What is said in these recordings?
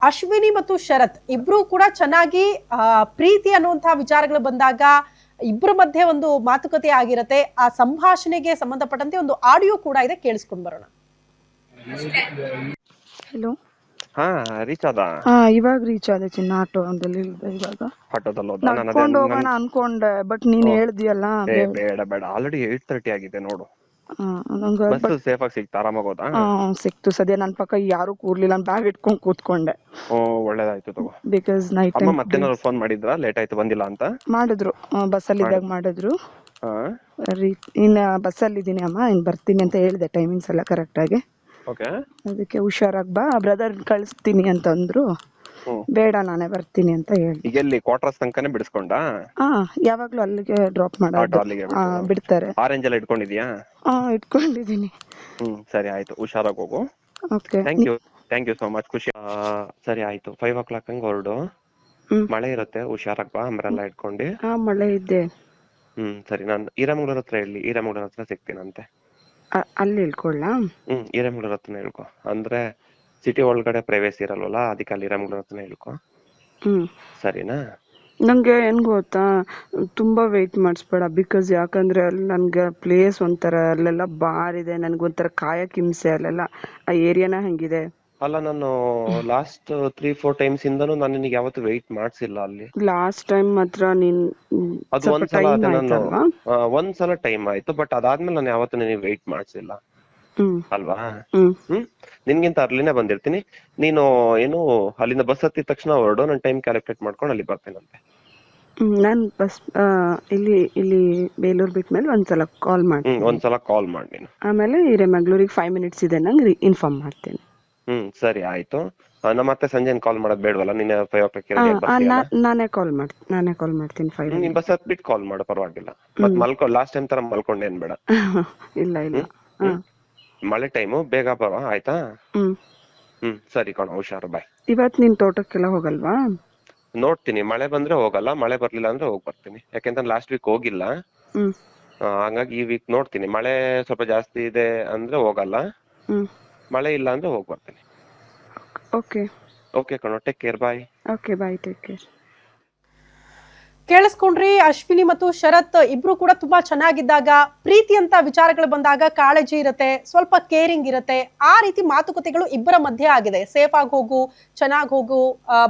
ಅಶ್ವಿನಿ ಮತ್ತು ಶರತ್ ಇಬ್ರು ಕೂಡ ಚೆನ್ನಾಗಿ ಪ್ರೀತಿ ಅನ್ನುವಂತಹ ವಿಚಾರಗಳು ಬಂದಾಗ ಇಬ್ಬರ ಮಧ್ಯೆ ಒಂದು ಮಾತುಕತೆ ಆಗಿರತ್ತೆ. ಆ ಸಂಭಾಷಣೆಗೆ ಸಂಬಂಧಪಟ್ಟಂತೆ ಒಂದು ಆಡಿಯೋ ಕೂಡ ಇದೆ, ಕೇಳಿಸ್ಕೊಂಡ್ ಬರೋಣ. ಹಲೋ. ಹಾ ರೀಚ್ ಆದ. ಇವಾಗ ರೀಚ್ ಆದೆ ಚಿನ್ನ. ಆಟೋದಲ್ಲಿ ಇವಾಗ ಆಟೋದಲ್ಲಿ ನಡ್ಕೊಂಡು ಹೋಗೋಣ ಅನ್ಕೊಂಡೆ, ಬಟ್ ನೀನ್ ಹೇಳ್ದಿಯಲ್ಲ. ಬೇಡ ಬೇಡ, ಆಲ್ರೆಡಿ 8:30 ಆಗಿದೆ ನೋಡು. ನಂಗೆ ಬಸ್ ಸೇಫ್ ಆಗಿ ಸಿಕ್ತಾ? ಆರಾಮಾಗಿ ಹೋದಾ? ಸಿಕ್ತು. ಸದ್ಯ ನನ್ ಪಕ್ಕ ಯಾರು ಕೂರ್ಲಿಲ್ಲ, ಬ್ಯಾಗ್ ಇಟ್ಕೊಂಡ್ ಕೂತ್ಕೊಂಡೆ. ಒಳ್ಳೇದಾಯ್ತು ತಗೋ. ಬಿಕಾಸ್ ನೈಟ್ ಅಮ್ಮ ಮತ್ತೇನಾದ್ರು ಫೋನ್ ಮಾಡಿದ್ರಾ ಲೇಟ್ ಆಯ್ತು ಬಂದಿಲ್ಲ ಅಂತ? ಮಾಡಿದ್ರು, ಬಸ್ಸಲ್ಲಿ ಇದ್ದಾಗ ಮಾಡಿದ್ರು. ಹಾ, ಇನ್ನ ಬಸ್ಸಲ್ಲಿ ಇದೀನಿ ಅಮ್ಮ, ಇನ್ ಬರ್ತೀನಿ ಅಂತ ಹೇಳಿದೆ, ಟೈಮಿಂಗ್ಸ್ ಎಲ್ಲ ಕರೆಕ್ಟ್ ಆಗಿ. ಓಕೆ. ಅದಕ್ಕೆ ಹುಷಾರಾಗಿ ಬಾ, ಬ್ರದರ್ ಕಳಿಸ್ತೀನಿ ಅಂತಂದ್ರು. ಬೇಡ ನಾನೇ ಬರ್ತೀನಿ ಅಂತ ಹೇಳಿ. ಈಗ ಎಲ್ಲಿ ಕ್ವಾರ್ಟರ್ಸ್ ತನಕನೇ ಬಿಡಿಸ್ಕೊಂಡ? ಯಾವಾಗ್ಲೂ ಅಲ್ಲಿಗೆ ಡ್ರಾಪ್ ಮಾಡೋದು. ಬಿಡ್ತಾರೆ. ಆರೆಂಜ್ ಎಲ್ಲ ಇಟ್ಕೊಂಡಿದ್ಯಾ? ಇಟ್ಕೊಂಡಿದೀನಿ. ಸರಿ ಆಯ್ತು, ಹುಷಾರಾಗಿ ಹೋಗು. Okay, thank you so much. ಖುಷಿ. ಸರಿ ಆಯ್ತು, 5 o'clock ಹಂಗ ಹೊರಡು. ಮಳೆ ಇರುತ್ತೆ, ಹುಷಾರಾಗಿ ಬಾ, ಅಂಬ್ರೆಲ್ಲಾ ಇಟ್ಕೊಂಡು. ಮಳೆ ಇದೆ. ಸರಿ, ನಾನು ಹಿರೇಮಂಗ್ಳೂರ್ ಹತ್ರ ಇಲ್ಲಿ, ಹಿರೇಮಂಗ್ಳೂರ್ ಹತ್ರ ಸಿಗ್ತೀನಂತೆ. ಅಲ್ಲಿ ಇಳ್ಕೊಳ್ಳ? ಹಿರೇಮಂಗ್ಳೂರ್ ಹತ್ರನೇ ಇಳ್ಕೊ. ಅಂದ್ರೆ ಸಿಟಿ ಒಳಗಡೆ ಪ್ರೈವೇಸಿ ಇರಲ್ವಲ್ಲ, ಅದಕ್ಕೆ ಅಲ್ಲಿ ಹಿರೇಮಂಗ್ಳೂರ್ ಹತ್ರನೇ ಇಳ್ಕೊ. ಸರಿನಾ? ನಂಗೆ ಏನ್ ಗೊತ್ತಾ, ತುಂಬಾ ವೆಯ್ಟ್ ಮಾಡಿಸ್ಬೇಡ. ಬಿಕಾಸ್ ಯಾಕಂದ್ರೆ ಅಲ್ಲಿ ನನ್ಗೆ ಪ್ಲೇಸ್ ಒಂಥರ, ಅಲ್ಲೆಲ್ಲ ಬಾರ್ ಇದೆ, ನನ್ಗೊಂಥರ ಕಾಯಕ್ ಹಿಂಸೆ. ಅಲ್ಲೆಲ್ಲ ಆ ಏರಿಯಾನ ಹಂಗಿದೆ. ಅಲ್ಲ, ನಾನು ಲಾಸ್ಟ್ 3-4 ಟೈಮ್ಸ್ ಇಂದನು ನಾನು ನಿನಗೆ ಯಾವತ್ತು ವೆಯ್ಟ್ ಮಾಡ್ಸಿಲ್ಲ ಅಲ್ಲಿ. ಲಾಸ್ಟ್ ಟೈಮ್ ಮಾತ್ರ ನೀನ್ ಅದು ಒಂದ್ಸಲ ಟೈಮ್ ಆಯ್ತು, ಬಟ್ ಅದಾದ್ಮೇಲೆ ನಾನು ಯಾವತ್ತು ನಿನಗೆ ವೆಯ್ಟ್ ಮಾಡ್ಸಿಲ್ಲ ಅಲ್ವಾ? ನಿನ್ಗಿಂತ ಅರ್ಲಿನೇ ಬಂದಿರ್ತೀನಿ. ನೀನು ಏನು ಅಲ್ಲಿಂದ ಬಸ್ ಹತ್ತಿದ ತಕ್ಷಣ ಹೊರಡು, ನಾನು ಟೈಮ್ ಕ್ಯಾಲ್ಕುಲೇಟ್ ಮಾಡ್ಕೊಂಡು ಅಲ್ಲಿ ಬರ್ತೇನಂತೆ. ನಾನ್ ಬಸ್ ಇಲ್ಲಿ ಬೇಲೂರ್ ಬಿಟ್ಮೇಲೆ ಒಂದ್ಸಲ ಕಾಲ್ ಮಾಡಿ. ಒಂದ್ಸಲ ಕಾಲ್ ಮಾಡಿ ನೀನು. ಆಮೇಲೆ ಹಿರೇಮಂಗ್ಳೂರಿಗೆ 5 minutes ಇದೆ, ನಂಗೆ ಇನ್ಫಾರ್ಮ್ ಮಾಡ್ತೀನಿ. ಸರಿ ಆಯ್ತು. ನಮ್ಮ ಮತ್ತೆ ಸಂಜೆ ಕಾಲ್ ಮಾಡೋದ್ ಬೇಡವಲ್ಲ? ನೀನು 5 o'clock ನಾನೇ ಕಾಲ್ ಮಾಡ್ತೀನಿ. 5 ನೀನ್ ಬಸ್ ಹತ್ಬಿಟ್ಟು ಕಾಲ್ ಮಾಡು, ಪರವಾಗಿಲ್ಲ. ಮತ್ ಲಾಸ್ಟ್ ಟೈಮ್ ತರ ಮಲ್ಕೊಂಡೇನ್ ಬೇಡ. ಇಲ್ಲ. ಮಳೆ ಟೈಮು, ಬೇಗ ಬರ ಆಯ್ತಾ? ಸರಿ ಕಣ, ಹುಷಾರು, ಬಾಯ್. ಇವತ್ ನೀನ್ ತೋಟಕ್ಕೆಲ್ಲ ಹೋಗಲ್ವಾ? ನೋಡ್ತೀನಿ, ಮಳೆ ಬಂದ್ರೆ ಹೋಗಲ್ಲ, ಮಳೆ ಬರ್ಲಿಲ್ಲ ಅಂದ್ರೆ ಹೋಗ್ ಬರ್ತೀನಿ. ಯಾಕೆಂದ್ರೆ ಲಾಸ್ಟ್ ವೀಕ್ ಹೋಗಿಲ್ಲ, ಹಂಗಾಗಿ ಈ ವೀಕ್ ನೋಡ್ತೀನಿ. ಮಳೆ ಸ್ವಲ್ಪ ಜಾಸ್ತಿ ಇದೆ ಅಂದ್ರೆ ಹೋಗಲ್ಲ, ಮಳೆ ಇಲ್ಲ ಅಂದ್ರೆ ಹೋಗ್ ಬರ್ತೀನಿ. ಓಕೆ ಕಣೋ, ಟೇಕ್ ಕೇರ್, ಬಾಯ್. ಓಕೆ, ಬಾಯ್, ಟೇಕ್ ಕೇರ್. ಕೇಳಿಸ್ಕೊಂಡ್ರಿ, ಅಶ್ವಿನಿ ಮತ್ತು ಶರತ್ ಇಬ್ರು ಕೂಡ ತುಂಬಾ ಚೆನ್ನಾಗಿದ್ದಾಗ, ಪ್ರೀತಿ ಅಂತ ವಿಚಾರಗಳು ಬಂದಾಗ ಕಾಳಜಿ ಇರುತ್ತೆ, ಸ್ವಲ್ಪ ಕೇರಿಂಗ್ ಇರುತ್ತೆ. ಆ ರೀತಿ ಮಾತುಕತೆಗಳು ಇಬ್ಬರ ಮಧ್ಯೆ ಆಗಿದೆ. ಸೇಫ್ ಆಗಿ ಹೋಗು, ಚೆನ್ನಾಗಿ ಹೋಗು,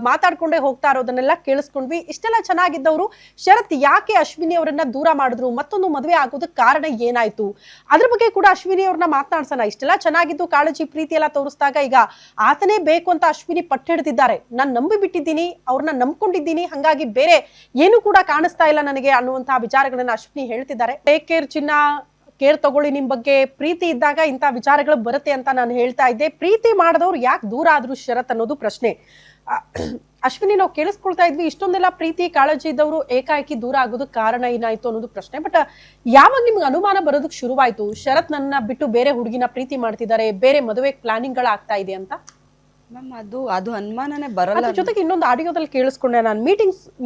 ಮಾತಾಡ್ಕೊಂಡೇ ಹೋಗ್ತಾ ಇರೋದನ್ನೆಲ್ಲ ಕೇಳಿಸ್ಕೊಂಡ್ವಿ. ಇಷ್ಟೆಲ್ಲ ಚೆನ್ನಾಗಿದ್ದವರು ಶರತ್ ಯಾಕೆ ಅಶ್ವಿನಿ ಅವರನ್ನ ದೂರ ಮಾಡಿದ್ರು, ಮತ್ತೊಂದು ಮದುವೆ ಆಗೋದಕ್ಕೆ ಕಾರಣ ಏನಾಯ್ತು, ಅದ್ರ ಬಗ್ಗೆ ಕೂಡ ಅಶ್ವಿನಿ ಅವ್ರನ್ನ ಮಾತನಾಡ್ಸೋಣ. ಇಷ್ಟೆಲ್ಲ ಚೆನ್ನಾಗಿದ್ದು ಕಾಳಜಿ ಪ್ರೀತಿ ಎಲ್ಲ ತೋರಿಸಿದಾಗ ಈಗ ಆತನೇ ಬೇಕು ಅಂತ ಅಶ್ವಿನಿ ಪಟ್ಟಿಡ್ತಿದ್ದಾರೆ. ನಾನು ನಂಬಿ ಬಿಟ್ಟಿದ್ದೀನಿ, ಅವ್ರನ್ನ ನಂಬ್ಕೊಂಡಿದ್ದೀನಿ, ಹಂಗಾಗಿ ಬೇರೆ ಏನು ಕೂಡ ಕಾಣಿಸ್ತಾ ಇಲ್ಲ ನನಗೆ ಅನ್ನುವಂತಹ ವಿಚಾರಗಳನ್ನ ಅಶ್ವಿನಿ ಹೇಳ್ತಿದ್ದಾರೆ. ಟೇಕ್ ಕೇರ್ ಚಿನ್ನ, ಕೇರ್ ತಗೊಳ್ಳಿ, ನಿಮ್ ಬಗ್ಗೆ ಪ್ರೀತಿ ಇದ್ದಾಗ ಇಂಥ ವಿಚಾರಗಳು ಬರುತ್ತೆ ಅಂತ ನಾನು ಹೇಳ್ತಾ ಇದ್ದೆ. ಪ್ರೀತಿ ಮಾಡಿದವ್ರು ಯಾಕೆ ದೂರ ಆದ್ರು ಶರತ್ ಅನ್ನೋದು ಪ್ರಶ್ನೆ. ಅಶ್ವಿನಿ, ನಾವು ಕೇಳಿಸ್ಕೊಳ್ತಾ ಇದ್ವಿ, ಇಷ್ಟೊಂದೆಲ್ಲ ಪ್ರೀತಿ ಕಾಳಜಿ ಇದ್ದವರು ಏಕಾಏಕಿ ದೂರ ಆಗೋದಕ್ಕೆ ಕಾರಣ ಏನಾಯ್ತು ಅನ್ನೋದು ಪ್ರಶ್ನೆ. ಬಟ್ ಯಾವಾಗ ನಿಮ್ಗೆ ಅನುಮಾನ ಬರೋದಕ್ಕೆ ಶುರುವಾಯ್ತು, ಶರತ್ ನನ್ನ ಬಿಟ್ಟು ಬೇರೆ ಹುಡುಗಿನ ಪ್ರೀತಿ ಮಾಡ್ತಿದ್ದಾರೆ, ಬೇರೆ ಮದುವೆ ಪ್ಲಾನಿಂಗ್ ಗಳಾಗ್ತಾ ಇದೆ ಅಂತ? ಮ್ಯಾಮ್, ಅದು ಅನುಮಾನನೇ ಬರಲ್ಲ. ಜೊತೆಗೆ ಇನ್ನೊಂದು ಆಡಿಯೋದಲ್ಲಿ ಕೇಳಿಸ್ಕೊಂಡೆ ನಾನು,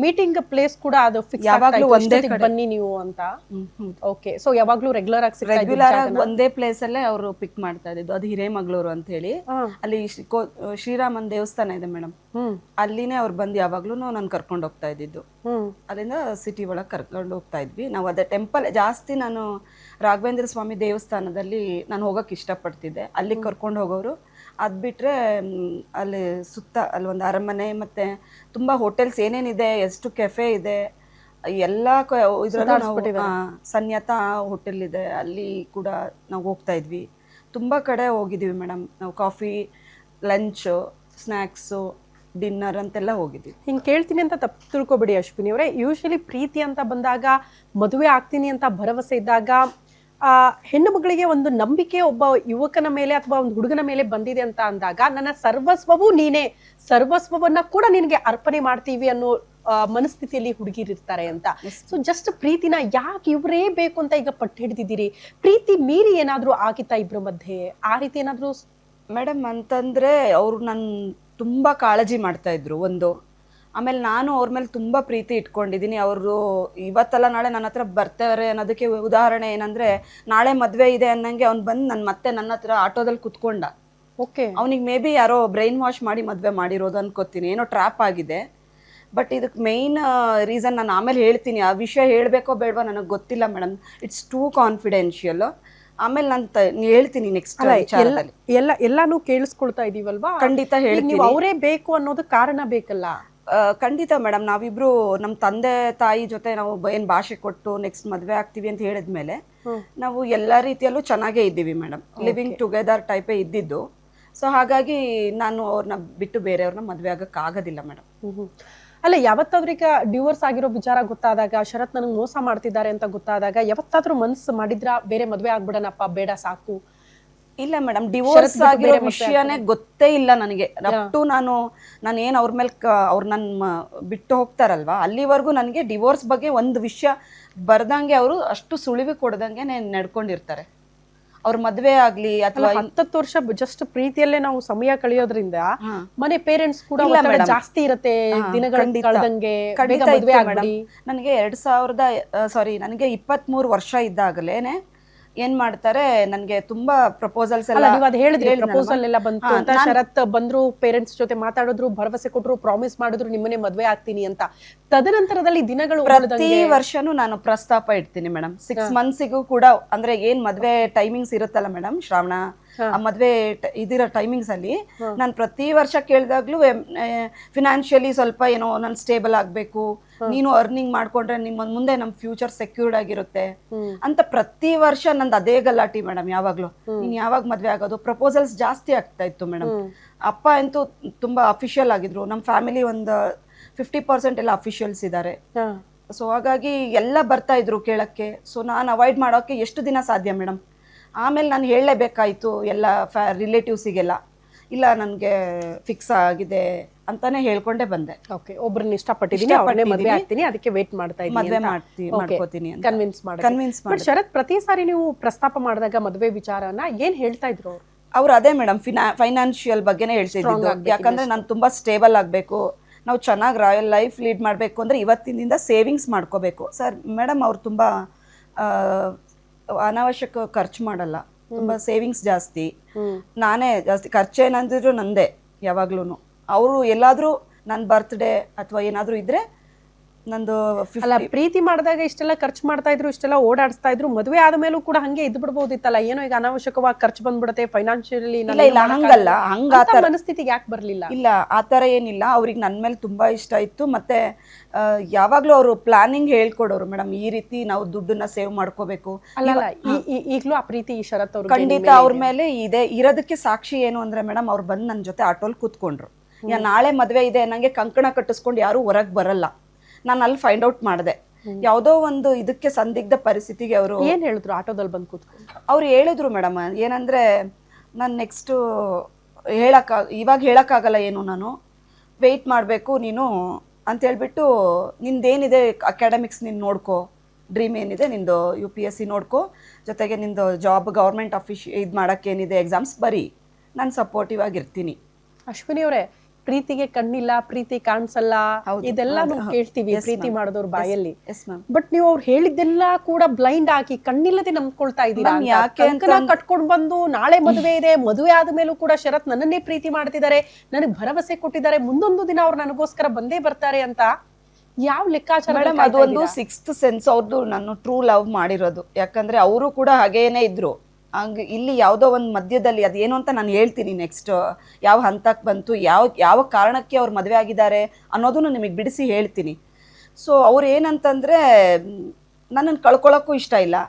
ಮೀಟಿಂಗ್ ಪ್ಲೇಸ್ ಕೂಡ ಅದು ಫಿಕ್ಸ್ ಯಾವಾಗ್ಲೂ ಒಂದೇ ಕಡೆ ಬನ್ನಿ ನೀವು ಅಂತ. ಓಕೆ, ಸೊ ಯಾವಾಗ್ಲೂ ರೆಗ್ಯುಲರ್ ಆಗಿ ಒಂದೇ ಪ್ಲೇಸ್ ಅಲ್ಲೇ ಅವರು ಪಿಕ್ ಮಾಡ್ತಾ ಇದ್ದು. ಅದು ಹಿರೇಮಗಳೂರು ಅಂತ ಹೇಳಿ, ಅಲ್ಲಿ ಶ್ರೀರಾಮನ್ ದೇವಸ್ಥಾನ ಇದೆ ಮೇಡಮ್, ಅಲ್ಲಿನೇ ಅವ್ರು ಬಂದು ಯಾವಾಗ್ಲೂ ನಾನು ಕರ್ಕೊಂಡು ಹೋಗ್ತಾ ಇದ್ದಿದ್ದು. ಅಲ್ಲಿಂದ ಸಿಟಿ ಒಳಗೆ ಕರ್ಕೊಂಡು ಹೋಗ್ತಾ ಇದ್ವಿ ನಾವು. ಅದೇ ಟೆಂಪಲ್ ಜಾಸ್ತಿ, ನಾನು ರಾಘವೇಂದ್ರ ಸ್ವಾಮಿ ದೇವಸ್ಥಾನದಲ್ಲಿ ನಾನು ಹೋಗಕ್ಕೆ ಇಷ್ಟಪಡ್ತಿದ್ದೆ, ಅಲ್ಲಿ ಕರ್ಕೊಂಡು ಹೋಗೋರು. ಅದು ಬಿಟ್ಟರೆ ಅಲ್ಲಿ ಸುತ್ತ ಅಲ್ಲಿ ಒಂದು ಅರಮನೆ ಮತ್ತು ತುಂಬ ಹೋಟೆಲ್ಸ್ ಏನೇನಿದೆ, ಎಷ್ಟು ಕೆಫೆ ಇದೆ, ಎಲ್ಲ ಇದರಲ್ಲೂ ನಾವು ಸನ್ಯತಾ ಹೋಟೆಲ್ ಇದೆ, ಅಲ್ಲಿ ಕೂಡ ನಾವು ಹೋಗ್ತಾ ಇದ್ವಿ. ತುಂಬ ಕಡೆ ಹೋಗಿದ್ದೀವಿ ಮೇಡಮ್ ನಾವು. ಕಾಫಿ, ಲಂಚು, ಸ್ನ್ಯಾಕ್ಸು, ಡಿನ್ನರ್ ಅಂತೆಲ್ಲ ಹೋಗಿದ್ದೀವಿ. ಹಿಂಗೆ ಕೇಳ್ತೀನಿ ಅಂತ ತಪ್ಪು ತಿಳ್ಕೊಬೇಡಿ ಅಶ್ವಿನಿ ಅವರೇ. ಯೂಶಲಿ ಪ್ರೀತಿ ಅಂತ ಬಂದಾಗ, ಮದುವೆ ಆಗ್ತೀನಿ ಅಂತ ಭರವಸೆ ಇದ್ದಾಗ, ಹೆಣ್ಣು ಮಗಳಿಗೆ ಒಂದು ನಂಬಿಕೆ ಒಬ್ಬ ಯುವಕನ ಮೇಲೆ ಅಥವಾ ಒಂದು ಹುಡುಗನ ಮೇಲೆ ಬಂದಿದೆ ಅಂತ ಅಂದಾಗ, ನನ್ನ ಸರ್ವಸ್ವವೂ ನೀನೇ, ಸರ್ವಸ್ವವನ್ನ ಕೂಡ ನಿನಗೆ ಅರ್ಪಣೆ ಮಾಡ್ತೀವಿ ಅನ್ನೋ ಮನಸ್ಥಿತಿಯಲ್ಲಿ ಹುಡುಗಿರಿರ್ತಾರೆ ಅಂತ. ಸೊ ಜಸ್ಟ್ ಪ್ರೀತಿನ ಯಾಕೆ ಇವರೇ ಬೇಕು ಅಂತ ಈಗ ಪಟ್ಟು ಹಿಡಿದಿದ್ದೀರಿ? ಪ್ರೀತಿ ಮೀರಿ ಏನಾದ್ರೂ ಆಗಿತ್ತಾ ಇಬ್ರ ಮಧ್ಯೆ? ಆ ರೀತಿ ಏನಾದ್ರೂ? ಮೇಡಮ್, ಅಂತಂದ್ರೆ ಅವರು ನನ್ನ ತುಂಬಾ ಕಾಳಜಿ ಮಾಡ್ತಾ ಇದ್ರು ಒಂದು. ಆಮೇಲೆ ನಾನು ಅವ್ರ ಮೇಲೆ ತುಂಬ ಪ್ರೀತಿ ಇಟ್ಕೊಂಡಿದ್ದೀನಿ. ಅವರು ಇವತ್ತಲ್ಲ ನಾಳೆ ನನ್ನ ಹತ್ರ ಬರ್ತಾರೆ ಅನ್ನೋದಕ್ಕೆ ಉದಾಹರಣೆ ಏನಂದರೆ, ನಾಳೆ ಮದುವೆ ಇದೆ ಅನ್ನಂಗೆ ಅವ್ನು ಬಂದು ಮತ್ತೆ ನನ್ನ ಹತ್ರ ಆಟೋದಲ್ಲಿ ಕುತ್ಕೊಂಡ. ಓಕೆ. ಅವನಿಗೆ ಮೇ ಬಿ ಯಾರೋ ಬ್ರೈನ್ ವಾಶ್ ಮಾಡಿ ಮದುವೆ ಮಾಡಿರೋದು ಅನ್ಕೋತೀನಿ, ಏನೋ ಟ್ರ್ಯಾಪ್ ಆಗಿದೆ. ಬಟ್ ಇದಕ್ಕೆ ಮೇಯ್ನ್ ರೀಸನ್ ನಾನು ಆಮೇಲೆ ಹೇಳ್ತೀನಿ, ಆ ವಿಷಯ ಹೇಳಬೇಕೋ ಬೇಡವಾ ನನಗೆ ಗೊತ್ತಿಲ್ಲ ಮೇಡಮ್, ಇಟ್ಸ್ ಟೂ ಕಾನ್ಫಿಡೆನ್ಷಿಯಲ್. ಆಮೇಲೆ ನಾನು ಹೇಳ್ತೀನಿ ನೆಕ್ಸ್ಟ್ ವಿಚಾರದಲ್ಲಿ. ಎಲ್ಲಾನು ಕೇಳಿಸ್ಕೊಳ್ತಾ ಇದೀವಲ್ವಾ? ಖಂಡಿತ ಹೇಳ್ತೀನಿ. ನೀವು ಅವರೇ ಬೇಕು ಅನ್ನೋದು ಕಾರಣ ಬೇಕಲ್ಲ? ಖಂಡಿತ ಮೇಡಮ್, ನಾವಿಬ್ರು ನಮ್ಮ ತಂದೆ ತಾಯಿ ಜೊತೆ ನಾವು ಏನು ಭಾಷೆ ಕೊಟ್ಟು ನೆಕ್ಸ್ಟ್ ಮದುವೆ ಆಗ್ತೀವಿ ಅಂತ ಹೇಳಿದ್ಮೇಲೆ ನಾವು ಎಲ್ಲ ರೀತಿಯಲ್ಲೂ ಚೆನ್ನಾಗೇ ಇದ್ದೀವಿ ಮೇಡಮ್, ಲಿವಿಂಗ್ ಟುಗೆದರ್ ಟೈಪೇ ಇದ್ದಿದ್ದು. ಸೊ ಹಾಗಾಗಿ ನಾನು ಅವ್ರನ್ನ ಬಿಟ್ಟು ಬೇರೆಯವ್ರನ್ನ ಮದುವೆ ಆಗೋಕ್ಕಾಗೋದಿಲ್ಲ ಮೇಡಮ್. ಅಲ್ಲ, ಯಾವತ್ತಾದ್ರೂ ಈಗ ಡಿವೋರ್ಸ್ ಆಗಿರೋ ವಿಚಾರ ಗೊತ್ತಾದಾಗ, ಶರತ್ ನನಗೆ ಮೋಸ ಮಾಡ್ತಿದ್ದಾರೆ ಅಂತ ಗೊತ್ತಾದಾಗ ಯಾವತ್ತಾದ್ರೂ ಮನಸ್ಸು ಮಾಡಿದ್ರ ಬೇರೆ ಮದುವೆ ಆಗ್ಬಿಡನಪ್ಪ, ಬೇಡ ಸಾಕು? ಇಲ್ಲ ಮೇಡಮ್, ಡಿವೋರ್ಸ್ ಆಗಿರೋ ವಿಷಯನೇ ಗೊತ್ತೇ ಇಲ್ಲ ನನಗೆ. ಅಷ್ಟು ನಾನು ಏನು ಅವ್ರ ಮೇಲೆ ಅವ್ರು ನನ್ನ ಬಿಟ್ಟು ಹೋಗ್ತಾರಲ್ವಾ ಅಲ್ಲಿವರೆಗೂ ನನಗೆ ಡಿವೋರ್ಸ್ ಬಗ್ಗೆ ಒಂದು ವಿಷಯ ಬರ್ದಂಗೆ ಅವರು ಅಷ್ಟು ಸುಳಿವು ಕೊಡ್ದಂಗೆ ನಡ್ಕೊಂಡಿರ್ತಾರೆ. ಅವ್ರ ಮದ್ವೆ ಆಗ್ಲಿ ಅಥವಾ 10 ವರ್ಷ ಜಸ್ಟ್ ಪ್ರೀತಿಯಲ್ಲೇ ನಾವು ಸಮಯ ಕಳೆಯೋದ್ರಿಂದ ಮನೆ ಪೇರೆಂಟ್ಸ್ ಕೂಡ ಜಾಸ್ತಿ ಇರುತ್ತೆ ದಿನಗಳ ಕಳೆದಂಗೆ. ನನಗೆ 23 ವರ್ಷ ಇದ್ದಾಗಲೇನೆ ಏನ್ ಮಾಡ್ತಾರೆ, ನನ್ಗೆ ತುಂಬಾ ಪ್ರಪೋಸಲ್ಸ್ ಎಲ್ಲ ಪ್ರಪೋಸಲ್ ಎಲ್ಲ ಬಂತು ಅಂತ. ಶರತ್ ಬಂದ್ರು, ಪೇರೆಂಟ್ಸ್ ಜೊತೆ ಮಾತಾಡಿದ್ರು, ಭರವಸೆ ಕೊಟ್ರು, ಪ್ರಾಮಿಸ್ ಮಾಡಿದ್ರು ನಿಮ್ಮನೆ ಮದ್ವೆ ಆಗ್ತೀನಿ ಅಂತ. ತದನಂತರದಲ್ಲಿ ದಿನಗಳು ಪ್ರತಿ ವರ್ಷನೂ ನಾನು ಪ್ರಸ್ತಾಪ ಇಡ್ತೀನಿ ಮೇಡಮ್. 6 ಮಂತ್ಸಿಗೂ ಕೂಡ, ಅಂದ್ರೆ ಏನ್ ಮದ್ವೆ ಟೈಮಿಂಗ್ಸ್ ಇರುತ್ತಲ್ಲ ಮೇಡಮ್, ಶ್ರಾವಣ ಆ ಮದ್ವೆ ಇದಿರೋ ಟೈಮಿಂಗ್ಸ್ ಅಲ್ಲಿ ನಾನು ಪ್ರತಿ ವರ್ಷ ಕೇಳಿದಾಗ್ಲೂ ಫಿನಾನ್ಷಿಯಲಿ ಸ್ವಲ್ಪ ಏನೋ ನಾನು ಸ್ಟೇಬಲ್ ಆಗ್ಬೇಕು, ನೀನು ಅರ್ನಿಂಗ್ ಮಾಡ್ಕೊಂಡ್ರೆ ನಿಮ್ಮ ಮುಂದೆ ನಮ್ ಫ್ಯೂಚರ್ ಸೆಕ್ಯೂರ್ಡ್ ಆಗಿರುತ್ತೆ ಅಂತ ಪ್ರತಿ ವರ್ಷ ನಂದು ಅದೇ ಗಲಾಟಿ ಮೇಡಮ್. ಯಾವಾಗ್ಲೂ ನೀನ್ ಯಾವಾಗ ಮದ್ವೆ ಆಗೋದು? ಪ್ರಪೋಸಲ್ಸ್ ಜಾಸ್ತಿ ಆಗ್ತಾ ಇತ್ತು ಮೇಡಮ್. ಅಪ್ಪ ಅಂತೂ ತುಂಬಾ ಅಫಿಷಿಯಲ್ ಆಗಿದ್ರು, ನಮ್ಮ ಫ್ಯಾಮಿಲಿ ಒಂದು 50% ಎಲ್ಲ ಅಫಿಷಿಯಲ್ಸ್ ಇದ್ದಾರೆ. ಸೊ ಹಾಗಾಗಿ ಎಲ್ಲ ಬರ್ತಾ ಇದ್ರು ಕೇಳಕ್ಕೆ. ಸೊ ನಾನು ಅವಾಯ್ಡ್ ಮಾಡೋಕೆ ಎಷ್ಟು ದಿನ ಸಾಧ್ಯ ಮೇಡಮ್? ಆಮೇಲೆ ನಾನು ಹೇಳಲೇಬೇಕಾಯ್ತು ಎಲ್ಲ ರಿಲೇಟಿವ್ಸಿಗೆಲ್ಲ, ಇಲ್ಲ ನನಗೆ ಫಿಕ್ಸ್ ಆಗಿದೆ ಅಂತಾನೆ ಹೇಳ್ಕೊಂಡೇ ಬಂದೆ. ಓಕೆ, ಒಬ್ರನ್ನ ಇಷ್ಟಪಟ್ಟಿದ್ದೀನಿ, ಅವರೇ ಮದುವೆ ಆಗ್ತೀನಿ, ಅದಕ್ಕೆ ವೇಟ್ ಮಾಡ್ತಾ ಇದ್ದೀನಿ, ಮದುವೆ ಮಾಡ್ಕೋತೀನಿ ಅಂತ ಕನ್ವಿನ್ಸ್ ಮಾಡಿ. ಶರತ್, ಪ್ರತಿ ಸಾರಿ ನೀವು ಪ್ರಸ್ತಾಪ ಮಾಡಿದಾಗ ಮದುವೆ ವಿಚಾರನ ಏನ್ ಹೇಳ್ತಾ ಇದ್ರು ಅವ್ರು? ಅದೇ ಮೇಡಮ್, ಫೈನಾನ್ಷಿಯಲ್ ಬಗ್ಗೆನೇ ಹೇಳ್ತಿದ್ದು. ಯಾಕಂದ್ರೆ ನಾನು ತುಂಬಾ ಸ್ಟೇಬಲ್ ಆಗಬೇಕು, ನಾವು ಚೆನ್ನಾಗಿ ರಾಯಲ್ ಲೈಫ್ ಲೀಡ್ ಮಾಡಬೇಕು ಅಂದ್ರೆ ಇವತ್ತಿನಿಂದ ಸೇವಿಂಗ್ಸ್ ಮಾಡ್ಕೋಬೇಕು. ಸರ್ ಮೇಡಮ್, ಅವ್ರು ತುಂಬಾ ಅನಾವಶ್ಯಕ ಖರ್ಚು ಮಾಡಲ್ಲ, ತುಂಬಾ ಸೇವಿಂಗ್ಸ್ ಜಾಸ್ತಿ. ನಾನೇ ಜಾಸ್ತಿ ಖರ್ಚೇನಂದಿದ್ರು ನಂದೇ ಯಾವಾಗ್ಲೂ. ಅವರು ಎಲ್ಲಾದ್ರೂ ನನ್ನ ಬರ್ತ್ಡೇ ಅಥವಾ ಏನಾದ್ರೂ ಇದ್ರೆ ನಂದು ಪ್ರೀತಿ ಮಾಡಿದಾಗ ಇಷ್ಟೆಲ್ಲ ಖರ್ಚು ಮಾಡ್ತಾ ಇದ್ರು, ಇಷ್ಟೆಲ್ಲ ಓಡಾಡಿಸ್ತಾ ಇದ್ರು, ಮದುವೆ ಆದ್ಮೇಲೂ ಕೂಡ ಹಂಗೆ ಇದ್ ಬಿಡ್ಬೋದಿತ್ತಲ್ಲ, ಏನೋ ಈಗ ಅನಾವಶ್ಯಕವಾಗಿ ಖರ್ಚು ಬಂದ್ಬಿಡುತ್ತೆ ಫೈನಾನ್ಷಿಯಲಿ. ಇಲ್ಲ ಹಂಗಲ್ಲ, ಮನಸ್ಥಿತಿಗೆ ಯಾಕೆ ಬರ್ಲಿಲ್ಲ? ಇಲ್ಲ, ಆತರ ಏನಿಲ್ಲ. ಅವ್ರಿಗೆ ನನ್ನ ಮೇಲೆ ತುಂಬಾ ಇಷ್ಟ ಇತ್ತು. ಮತ್ತೆ ಯಾವಾಗ್ಲೂ ಅವರು ಪ್ಲಾನಿಂಗ್ ಹೇಳ್ಕೊಡೋರು ಮೇಡಮ್, ಈ ರೀತಿ ನಾವು ದುಡ್ಡನ್ನ ಸೇವ್ ಮಾಡ್ಕೋಬೇಕು. ಈಗ್ಲೂ ಆ ಪ್ರೀತಿ ಶರತ್ ಅವ್ರು ಖಂಡಿತ ಅವ್ರ ಮೇಲೆ ಇದೆ. ಇರೋದಕ್ಕೆ ಸಾಕ್ಷಿ ಏನು ಅಂದ್ರೆ ಮೇಡಮ್, ಅವ್ರು ಬಂದು ನನ್ನ ಜೊತೆ ಆಟೋಲ್ ಕೂತ್ಕೊಂಡ್ರು. ನಾಳೆ ಮದ್ವೆ ಇದೆ, ನಂಗೆ ಕಂಕಣ ಕಟ್ಟಿಸ್ಕೊಂಡು ಯಾರು ಹೊರಗ್ ಬರಲ್ಲ. ನಾನು ಅಲ್ಲಿ ಫೈಂಡ್ ಔಟ್ ಮಾಡಿದೆ, ಯಾವುದೋ ಒಂದು ಇದಕ್ಕೆ ಸಂದಿಗ್ಧ ಪರಿಸ್ಥಿತಿಗೆ. ಅವರು ಏನ್ ಹೇಳಿದ್ರು ಆಟೋದಲ್ಲಿ ಬಂದು ಕೂತ್ಕೊಂಡು? ಅವ್ರು ಹೇಳಿದ್ರು ಮೇಡಮ್, ಏನಂದ್ರೆ ನಾನು ನೆಕ್ಸ್ಟು ಇವಾಗ ಹೇಳಕ್ಕಾಗಲ್ಲ ಏನು, ನಾನು ವೆಯ್ಟ್ ಮಾಡಬೇಕು ನೀನು ಅಂತ ಹೇಳ್ಬಿಟ್ಟು, ನಿಂದೇನಿದೆ ಅಕಾಡೆಮಿಕ್ಸ್ ನೀನು ನೋಡ್ಕೋ, ಡ್ರೀಮ್ ಏನಿದೆ ನಿಂದು UPSC ನೋಡ್ಕೋ, ಜೊತೆಗೆ ನಿಂದು ಜಾಬ್ ಗೌರ್ಮೆಂಟ್ ಇದು ಮಾಡೋಕ್ಕೇನಿದೆ ಎಕ್ಸಾಮ್ಸ್ ಬರೀ, ನಾನು ಸಪೋರ್ಟಿವ್ ಆಗಿರ್ತೀನಿ. ಅಶ್ವಿನಿ ಅವರೇ, ಪ್ರೀತಿಗೆ ಕಣ್ಣಿಲ್ಲ, ಪ್ರೀತಿ ಕಾಣಿಸಲ್ಲ, ಇದೆಲ್ಲ ನಾವು ಕೇಳ್ತೀವಿ ಪ್ರೀತಿ ಮಾಡೋದವ್ರ ಬಾಯಲ್ಲಿ. ಬಟ್ ನೀವು ಅವ್ರು ಹೇಳಿದ್ದೆಲ್ಲ ಕೂಡ ಬ್ಲೈಂಡ್ ಆಗಿ ಕಣ್ಣಿಲ್ಲದೆ ನಂಬ್ಕೊಳ್ತಾ ಇದ್ದೀರಾ. ಕಟ್ಕೊಂಡ್ ಬಂದು ನಾಳೆ ಮದುವೆ ಇದೆ, ಮದುವೆ ಆದ್ಮೇಲೂ ಕೂಡ ಶರತ್ ನನ್ನನ್ನೇ ಪ್ರೀತಿ ಮಾಡ್ತಿದ್ದಾರೆ, ನನಗ್ ಭರವಸೆ ಕೊಟ್ಟಿದ್ದಾರೆ, ಮುಂದೊಂದು ದಿನ ಅವ್ರು ನನಗೋಸ್ಕರ ಬಂದೇ ಬರ್ತಾರೆ ಅಂತ ಯಾವ ಲೆಕ್ಕಾಚಾರ? ಮೇಡಮ್, ಅದು ಒಂದು 6th ಸೆನ್ಸ್ ಅವ್ರದ್ದು, ನಾನು ಟ್ರೂ ಲವ್ ಮಾಡಿರೋದು. ಯಾಕಂದ್ರೆ ಅವರು ಕೂಡ ಹಾಗೇನೆ ಇದ್ರು. ಹಂಗೆ ಇಲ್ಲಿ ಯಾವುದೋ ಒಂದು ಮಧ್ಯದಲ್ಲಿ ಅದೇನು ಅಂತ ನಾನು ಹೇಳ್ತೀನಿ ನೆಕ್ಸ್ಟ್ ಯಾವ ಹಂತಕ್ಕೆ ಬಂತು, ಯಾವ ಕಾರಣಕ್ಕೆ ಅವ್ರು ಮದುವೆ ಆಗಿದ್ದಾರೆ ಅನ್ನೋದನ್ನು ನಿಮಗೆ ಬಿಡಿಸಿ ಹೇಳ್ತೀನಿ. ಸೊ ಅವ್ರು ಏನಂತಂದರೆ, ನನ್ನನ್ನು ಕಳ್ಕೊಳ್ಳೋಕ್ಕೂ ಇಷ್ಟ ಇಲ್ಲ,